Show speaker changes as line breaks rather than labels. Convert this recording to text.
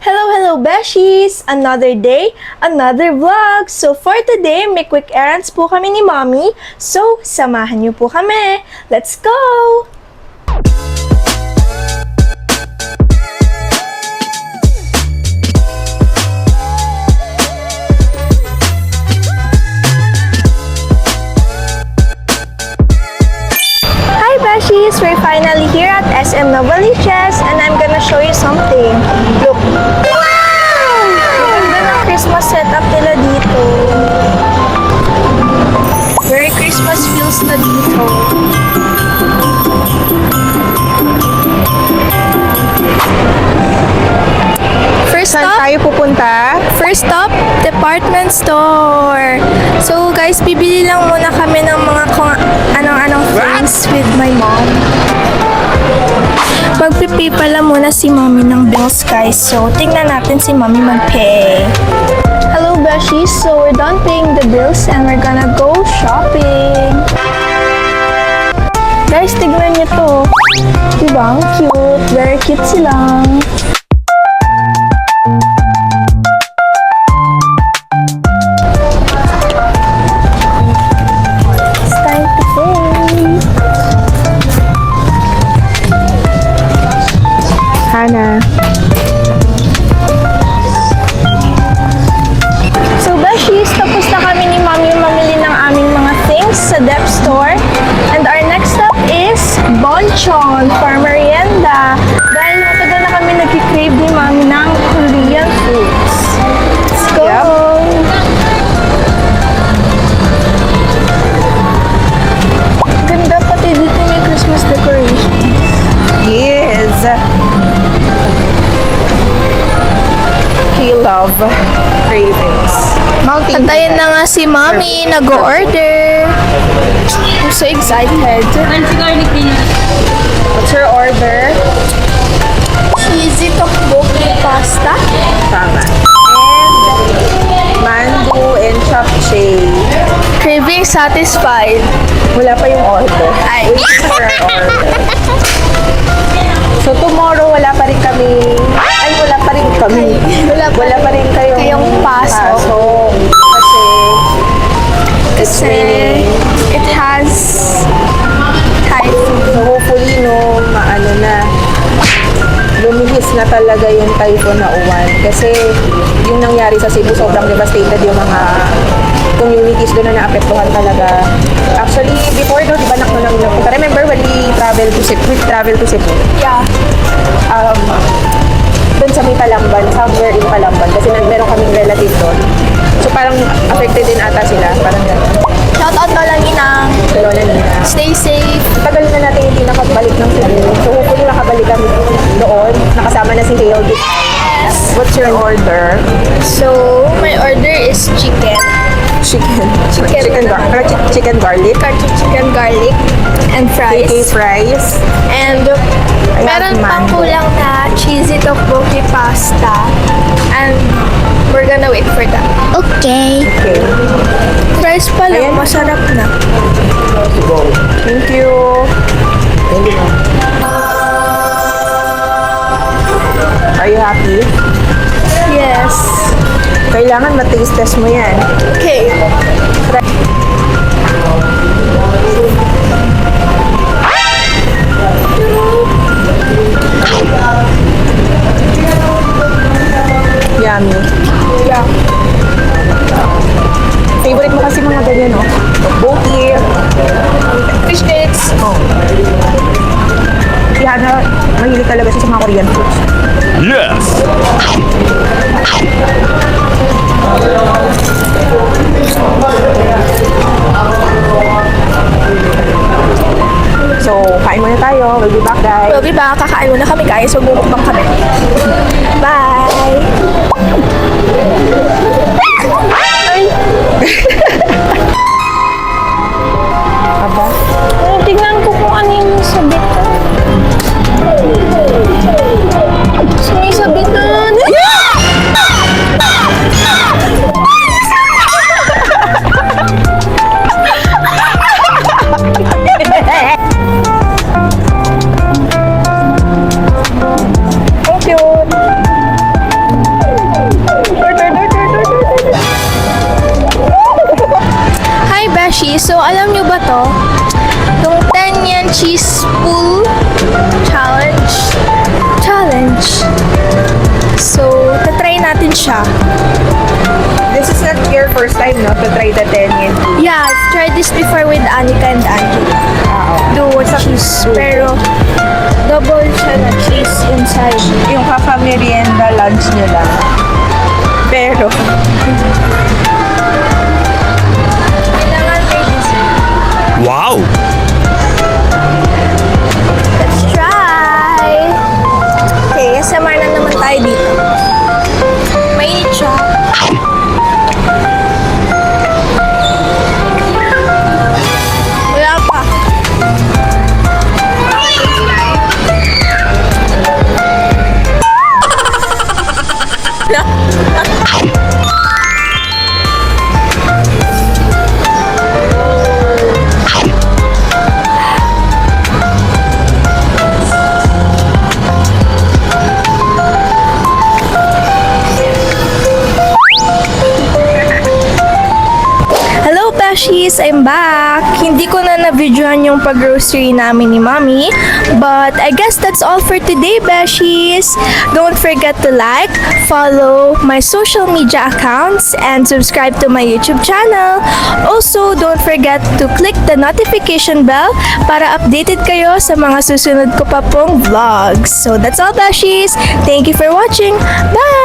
Hello beshies! Another day, another vlog! So for today, may quick errands po kami ni Mommy. So, samahan niyo po kami! Let's go! Hi beshies! We're finally here at SM Novaliches and I'm gonna show you something. Look! Christmas setup nila dito. Very Christmas feels na dito.
Saan tayo pupunta?
First stop, department store. So guys, bibili lang muna kami ng mga kung anong-anong things with my mom. Magpipay pala muna si Mommy ng bills guys. So tingnan natin si Mommy mag-pay. Hello beshies, so we're done paying the bills and we're gonna go shopping. Guys, tignan niyo to. Diba? Ang cute. Very cute silang. It's time to pay.
Hana.
So, beshies, tapos na kami ni Mommy mamili ng aming mga things sa Dep Store. And our next stop is Bonchon for merienda. Dahil matagal na kami nag-crave ni Mommy ng Korean foods. Let's go!
Yep.
Ganda pati dito may Christmas decorations.
Yes. He love cravings. Mountain.
Antayin na nga si Mommy, nag-order. I'm so excited.
What's your order?
Cheesy tteokbokki pasta.
Tama. And mango and japchae.
Craving satisfied.
Wala pa yung order.
Ay.
Waiting for our order. So tomorrow wala pa rin kami. Ay, wala pa rin kami. Wala pa rin
Kayong pasok.
Kasi it's raining.
It has typhoon.
So hopefully no, lumihis na talaga yung typhoon na uwan. Kasi yung nangyari sa Cebu, sobrang devastated yung mga communities doon na naapektuhan talaga. Actually, before no, di ba napunta? Remember when we travel to Cebu?
Yeah.
Doon sa may Palamban, somewhere in Palamban. Kasi meron kaming relative doon. So parang affected din ata sila. Parang gano'n.
Shout out na lang inang.
Lola nila.
Stay safe.
Tagal na natin hindi nakabalik ng Cebu. So hopefully nakabalik kami doon. Nakasama na si Hail.
Yes.
What's your order?
So, my order is chicken.
Chicken garlic.
Chicken garlic and fries.
KK fries.
And meron pang
mango.
kulang na cheesy tteokbokki pasta. And we're gonna wait for that. Okay.
Okay.
Fries pa lang,
Ayan.
masarap na.
Thank you. Are you happy?
Yes.
Kailangan ma-taste test mo yan.
Okay.
Yummy.
Yeah.
Favorite mo kasi mga ganyan, no? Tteokbokki.
Fish cakes.
Oh. Si Hana, mahilig talaga siya sa mga Korean foods.
Yes!
So, kain muna tayo. We'll be back, guys.
Well, diba, kakain muna kami guys. Magbubukbang kami. Bye! Ay!
Aba.
Tignan ko kung ano yung sabitan. Sumisabitan. siya.
This is not your first time, no? To try the 10 yen.
Yeah, I've tried this before with Anika and Angela. Do cheese, pero double siya na cheese inside.
Yung kaka-merienda lunch nyo lang. Pero,
Kailangan may dessert.
Wow!
Let's try! Okay, SMR na naman tayo dito. Mainit siya. Wala pa. Hello, Beshies! I'm back! Hindi ko na na-videohan yung pag-grocery namin ni Mommy, but I guess that's all for today, Beshies! Don't forget to like, follow my social media accounts, and subscribe to my YouTube channel. Also, don't forget to click the notification bell para updated kayo sa mga susunod ko pa pong vlogs. So that's all, Beshies! Thank you for watching! Bye!